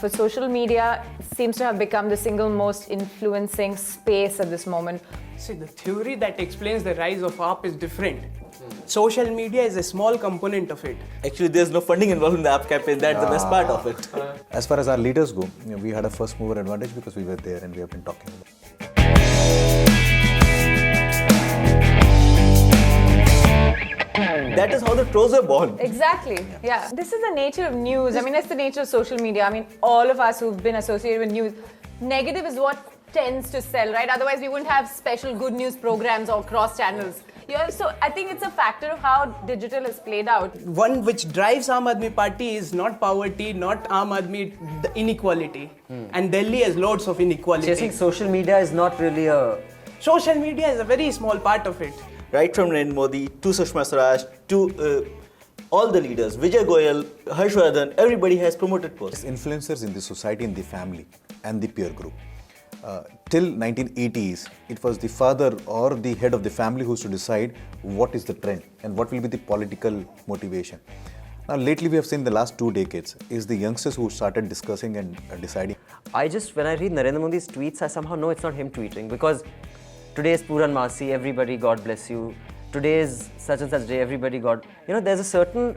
for social media seems to have become the single most influencing space at this moment. See, the theory that explains the rise of AAP is different. Social media is a small component of it. Actually, there's no funding involved in the AAP campaign. That's the best part of it. As far as our leaders go, we had a first mover advantage because we were there and we have been talking about it. That is how the pros were born. Exactly. Yeah. This is the nature of news. I mean, that's the nature of social media. I mean, all of us who've been associated with news, negative is what tends to sell, right? Otherwise, we wouldn't have special good news programs or cross channels. Yeah, so I think it's a factor of how digital has played out. One which drives Aam Aadmi Party is not poverty, not Aam Aadmi, the inequality. And Delhi has loads of inequality. Chasing social media is not really a... Social media is a very small part of it. Right from Narendra Modi to Sushma Swaraj to all the leaders, Vijay Goyal, Harshvardhan, everybody has promoted posts. Influencers in the society, in the family and the peer group. Till 1980s, it was the father or the head of the family who used to decide what is the trend and what will be the political motivation. Now lately we have seen the last 2 decades is the youngsters who started discussing and deciding. When I read Narendra Modi's tweets, I somehow know it's not him tweeting because today is Puran Masi, everybody God bless you. Today is such and such day, everybody God... You know, there's a certain...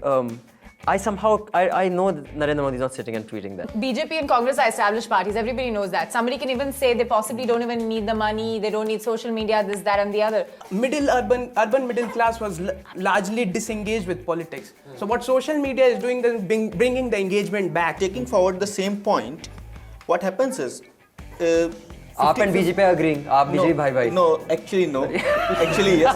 I know that Narendra Modi is not sitting and tweeting that. BJP and Congress are established parties. Everybody knows that. Somebody can even say they possibly don't even need the money, they don't need social media, this, that and the other. Urban middle class was largely disengaged with politics. So what social media is doing is bringing the engagement back. Taking forward the same point, what happens is... Aap and BJP are agreeing. Aap BJP bhai bhai. No, actually no. Actually yes.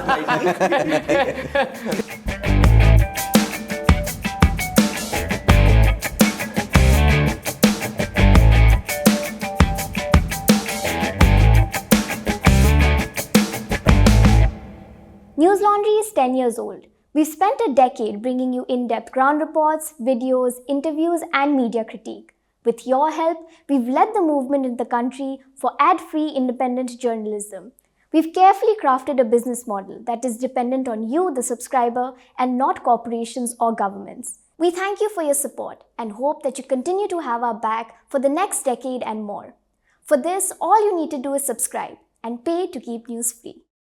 News Laundry is 10 years old. We've spent a decade bringing you in-depth ground reports, videos, interviews, and media critique. With your help, we've led the movement in the country for ad-free independent journalism. We've carefully crafted a business model that is dependent on you, the subscriber, and not corporations or governments. We thank you for your support and hope that you continue to have our back for the next decade and more. For this, all you need to do is subscribe and pay to keep news free.